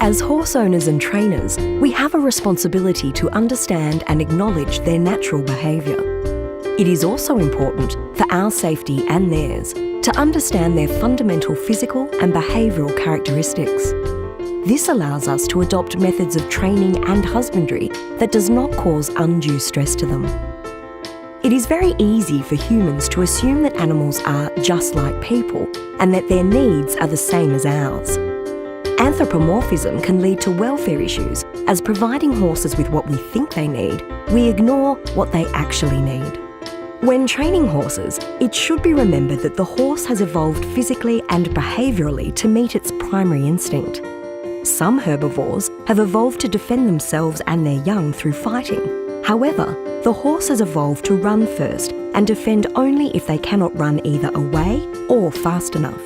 As horse owners and trainers, we have a responsibility to understand and acknowledge their natural behaviour. It is also important for our safety and theirs to understand their fundamental physical and behavioural characteristics. This allows us to adopt methods of training and husbandry that does not cause undue stress to them. It is very easy for humans to assume that animals are just like people and that their needs are the same as ours. Anthropomorphism can lead to welfare issues, as providing horses with what we think they need, we ignore what they actually need. When training horses, it should be remembered that the horse has evolved physically and behaviourally to meet its primary instinct. Some herbivores have evolved to defend themselves and their young through fighting. However, the horse has evolved to run first and defend only if they cannot run either away or fast enough.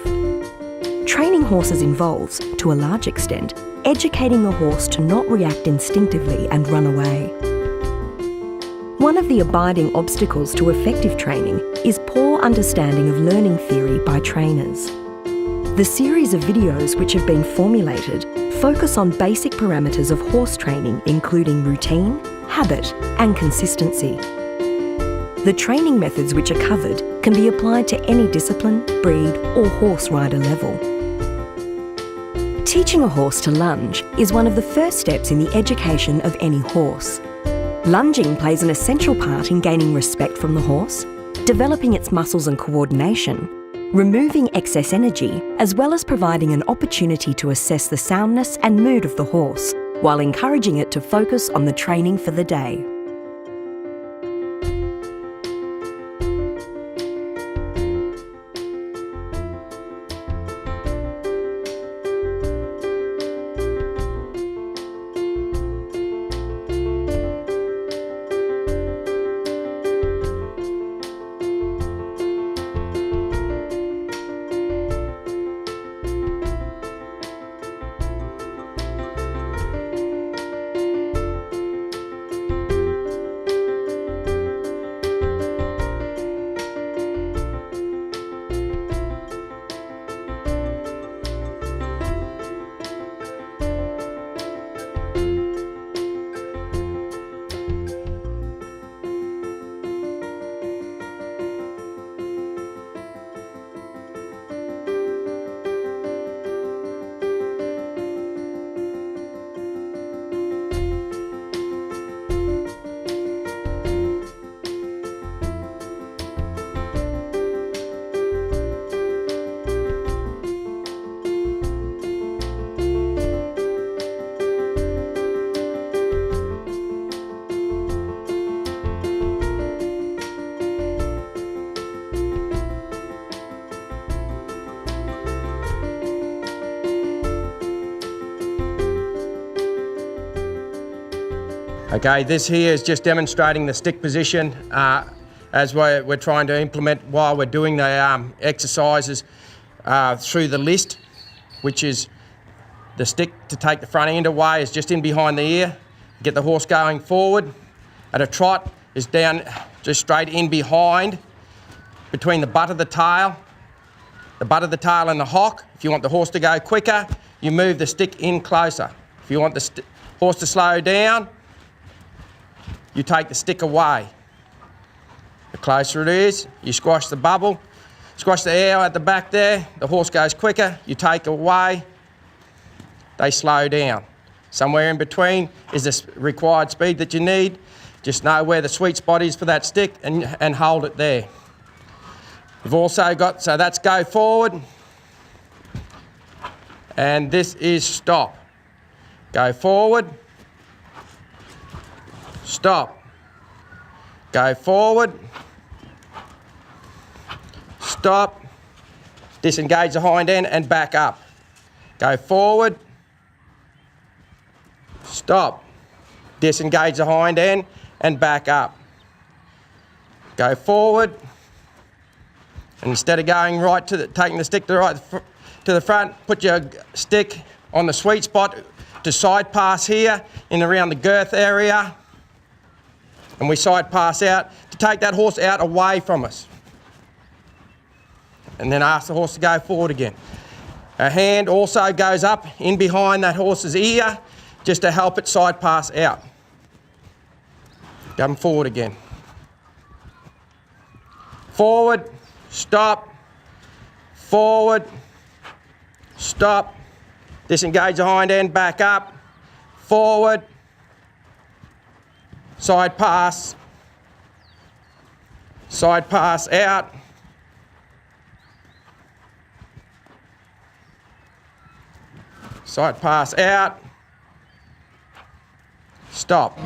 Training horses involves, to a large extent, educating the horse to not react instinctively and run away. One of the abiding obstacles to effective training is poor understanding of learning theory by trainers. The series of videos which have been formulated focus on basic parameters of horse training, including routine, habit, and consistency. The training methods which are covered can be applied to any discipline, breed, or horse rider level. Teaching a horse to lunge is one of the first steps in the education of any horse. Lunging plays an essential part in gaining respect from the horse, developing its muscles and coordination, removing excess energy, as well as providing an opportunity to assess the soundness and mood of the horse, while encouraging it to focus on the training for the day. Okay, this here is just demonstrating the stick position as we're trying to implement while we're doing the exercises through the list, which is the stick to take the front end away is just in behind the ear, get the horse going forward. At a trot is down just straight in behind, between the butt of the tail and the hock. If you want the horse to go quicker, you move the stick in closer. If you want the horse to slow down, you take the stick away. The closer it is, you squash the bubble, squash the air at the back there, the horse goes quicker, you take away, they slow down. Somewhere in between is the required speed that you need. Just know where the sweet spot is for that stick and hold it there. We've also got, so that's go forward, and this is stop. Go forward, stop. Go forward, stop, disengage the hind end and back up. Go forward, stop, disengage the hind end and back up. Go forward, and instead of going right to taking the stick to the front, put your stick on the sweet spot to side pass here in around the girth area, and we side pass out to take that horse out away from us, and then ask the horse to go forward again. Our hand also goes up in behind that horse's ear just to help it side pass out. Come forward again. Forward, stop, forward, stop. Disengage the hind end, back up, forward, side pass out. Side pass out, stop.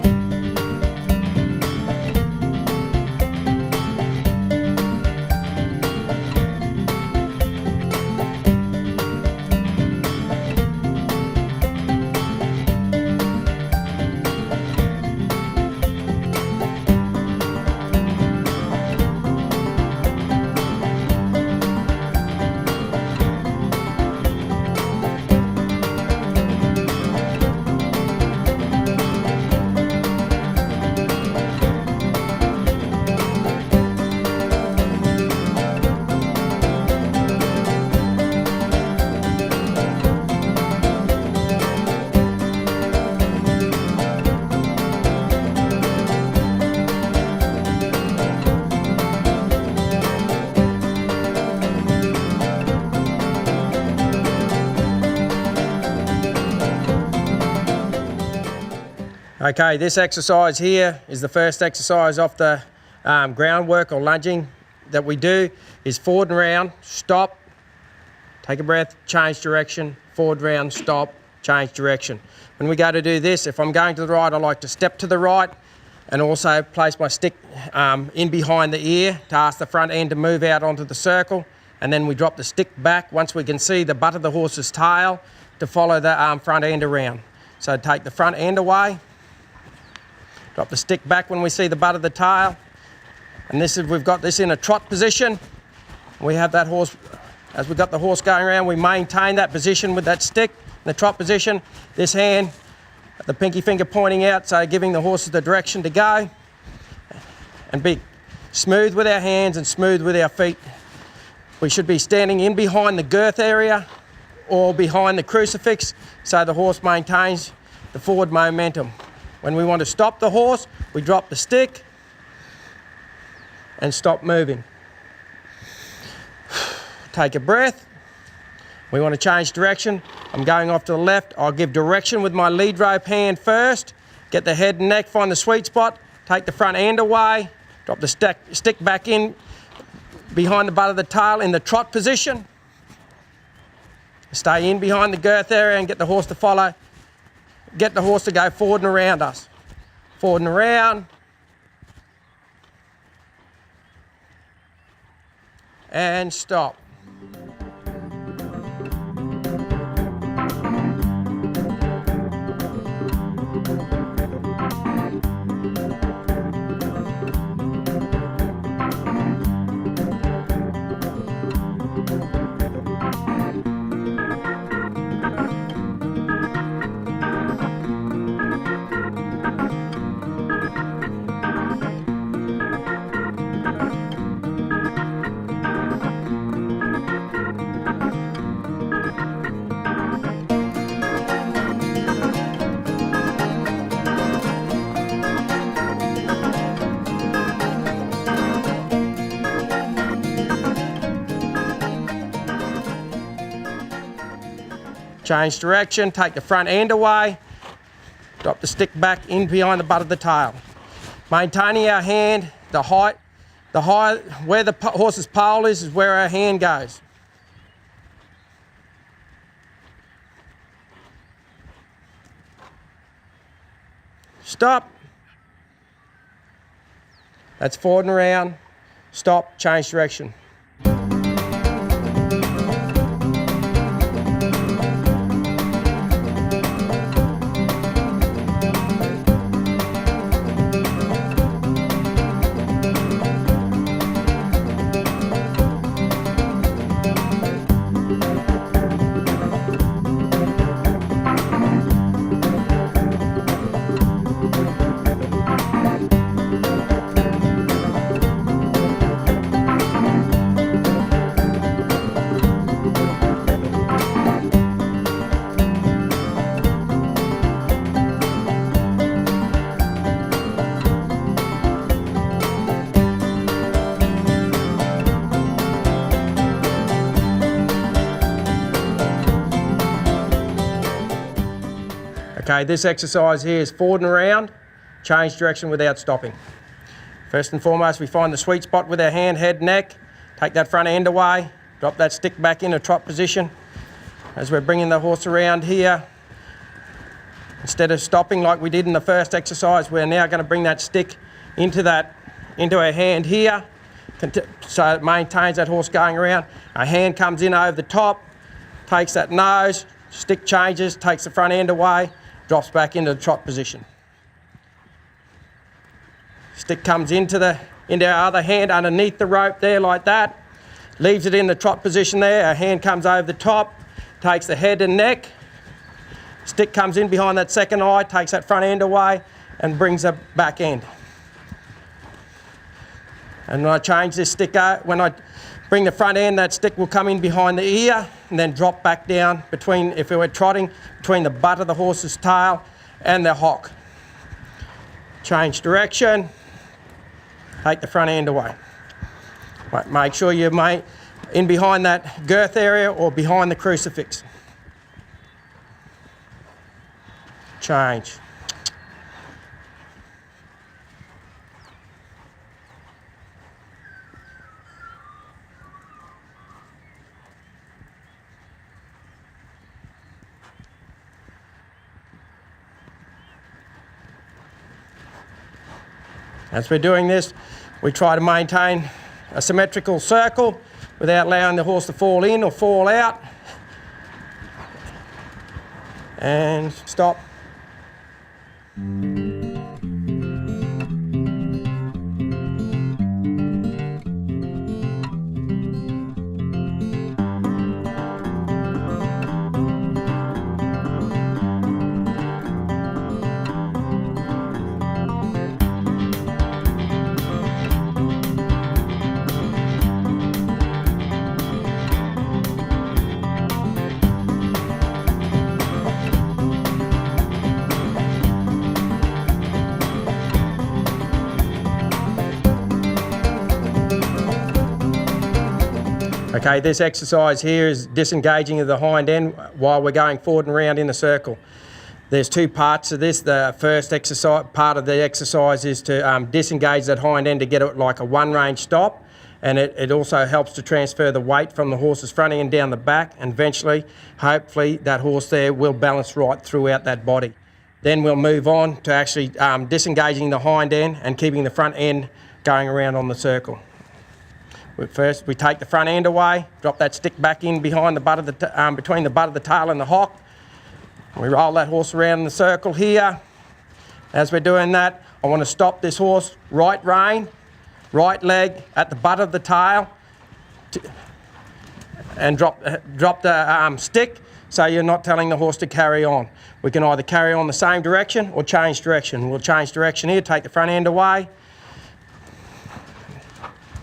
Okay, this exercise here is the first exercise off the groundwork or lunging that we do. Is forward and round, stop, take a breath, change direction, forward round, stop, change direction. When we go to do this, if I'm going to the right, I like to step to the right and also place my stick in behind the ear to ask the front end to move out onto the circle, and then we drop the stick back once we can see the butt of the horse's tail to follow the front end around. So take the front end away, drop the stick back when we see the butt of the tail, and this is, we've got this in a trot position. We have that horse, as we've got the horse going around, we maintain that position with that stick in the trot position. This hand, the pinky finger pointing out, so giving the horses the direction to go, and be smooth with our hands and smooth with our feet. We should be standing in behind the girth area or behind the crucifix so the horse maintains the forward momentum. When we want to stop the horse, we drop the stick and stop moving. Take a breath. We want to change direction. I'm going off to the left. I'll give direction with my lead rope hand first. Get the head and neck, find the sweet spot. Take the front end away. Drop the stick back in behind the butt of the tail in the trot position. Stay in behind the girth area and get the horse to follow. Get the horse to go forward and around us. Forward and around. And stop. Change direction, take the front end away, drop the stick back in behind the butt of the tail. Maintaining our hand, the height, where the horse's pole is where our hand goes. Stop. That's forward and around. Stop, change direction. Okay, this exercise here is forward and around, change direction without stopping. First and foremost, we find the sweet spot with our hand, head, neck, take that front end away, drop that stick back into trot position. As we're bringing the horse around here, instead of stopping like we did in the first exercise, we're now going to bring that stick into our hand here, so it maintains that horse going around. Our hand comes in over the top, takes that nose, stick changes, takes the front end away, drops back into the trot position. Stick comes into our other hand underneath the rope there like that, leaves it in the trot position there. Our hand comes over the top, takes the head and neck, stick comes in behind that second eye, takes that front end away and brings the back end. And when I change this stick out, when I bring the front end, that stick will come in behind the ear and then drop back down between, if we were trotting, between the butt of the horse's tail and the hock. Change direction, take the front end away. Make sure you're in behind that girth area or behind the crucifix. Change. As we're doing this, we try to maintain a symmetrical circle without allowing the horse to fall in or fall out. And stop. Okay, this exercise here is disengaging of the hind end while we're going forward and around in a circle. There's two parts to this. The first part of the exercise is to disengage that hind end to get it like a one-range stop, and it also helps to transfer the weight from the horse's front end down the back, and eventually, hopefully, that horse there will balance right throughout that body. Then we'll move on to actually disengaging the hind end and keeping the front end going around on the circle. First, we take the front end away, drop that stick back in behind the butt of the between the butt of the tail and the hock. We roll that horse around in the circle here. As we're doing that, I want to stop this horse right rein, right leg at the butt of the tail, and drop the stick, so you're not telling the horse to carry on. We can either carry on the same direction or change direction. We'll change direction here, take the front end away,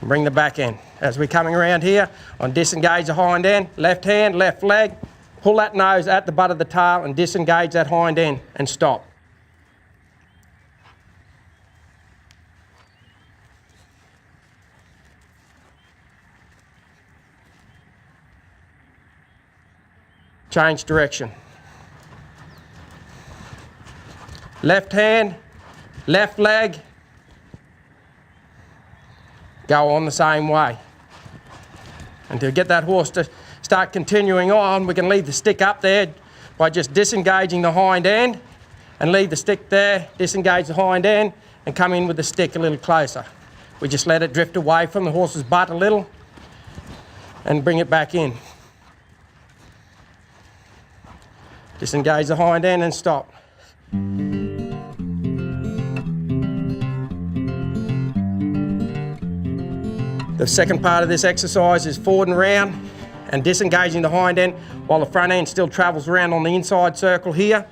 bring the back end. As we're coming around here, on disengage the hind end, left hand, left leg, pull that nose at the butt of the tail and disengage that hind end and stop. Change direction. Left hand, left leg, go on the same way. And to get that horse to start continuing on, we can leave the stick up there by just disengaging the hind end and leave the stick there, disengage the hind end and come in with the stick a little closer. We just let it drift away from the horse's butt a little and bring it back in. Disengage the hind end and stop. The second part of this exercise is forward and round and disengaging the hind end while the front end still travels around on the inside circle here,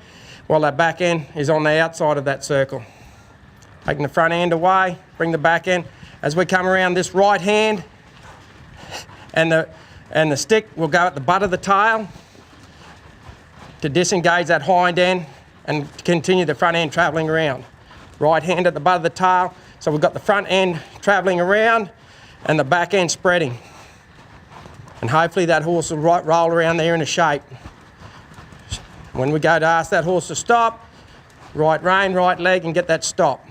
while that back end is on the outside of that circle. Taking the front end away, bring the back end. As we come around this right hand, and the stick will go at the butt of the tail to disengage that hind end and continue the front end travelling around. Right hand at the butt of the tail, so we've got the front end travelling around and the back end spreading. And hopefully that horse will roll around there in a shape. When we go to ask that horse to stop, right rein, right leg, and get that stop.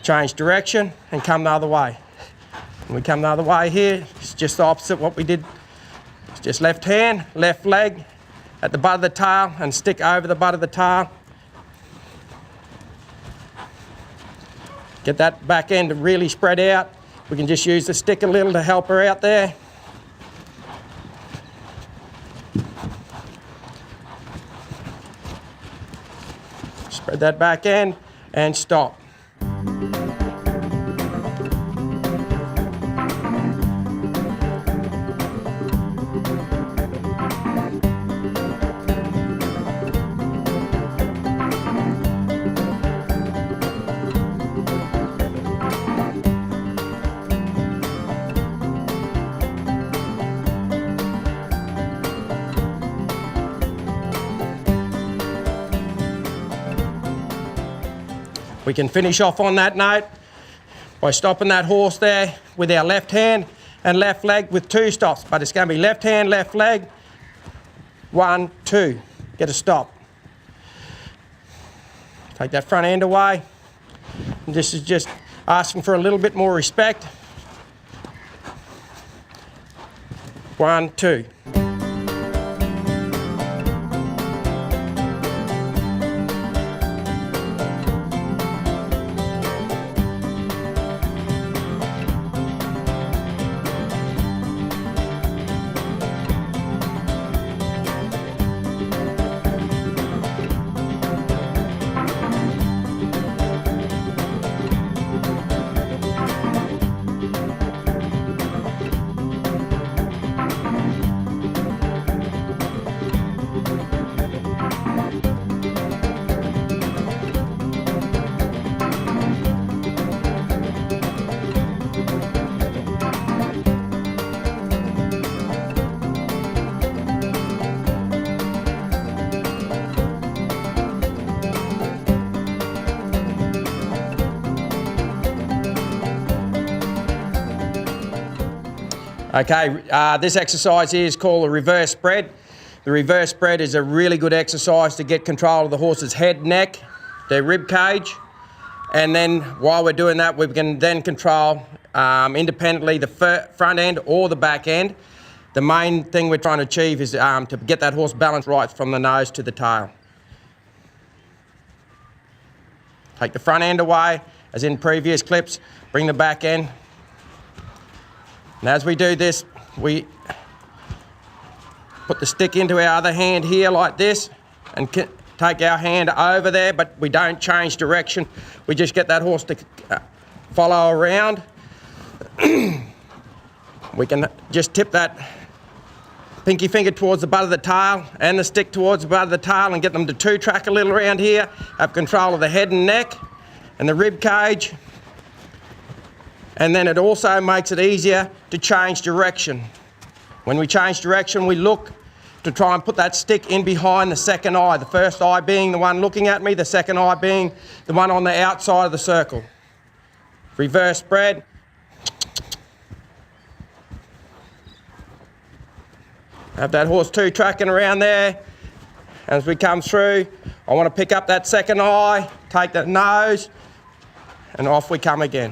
Change direction and come the other way. When we come the other way here, it's just the opposite what we did. It's just left hand, left leg at the butt of the tail and stick over the butt of the tail. Get that back end to really spread out. We can just use the stick a little to help her out there. Spread that back end and stop. We can finish off on that note by stopping that horse there with our left hand and left leg with 2 stops, but it's going to be left hand, left leg, 1, 2, get a stop. Take that front end away. And this is just asking for a little bit more respect. 1, 2. Okay, this exercise here is called a reverse spread. The reverse spread is a really good exercise to get control of the horse's head, neck, their rib cage, and then while we're doing that, we can then control independently the front end or the back end. The main thing we're trying to achieve is to get that horse balanced right from the nose to the tail. Take the front end away, as in previous clips, bring the back end. And as we do this, we put the stick into our other hand here like this and take our hand over there, but we don't change direction. We just get that horse to follow around. We can just tip that pinky finger towards the butt of the tail and the stick towards the butt of the tail and get them to 2-track a little around here, have control of the head and neck and the rib cage. And then it also makes it easier to change direction. When we change direction, we look to try and put that stick in behind the second eye, the first eye being the one looking at me, the second eye being the one on the outside of the circle. Reverse spread. Have that horse 2-tracking around there. As we come through, I want to pick up that second eye, take the nose, and off we come again.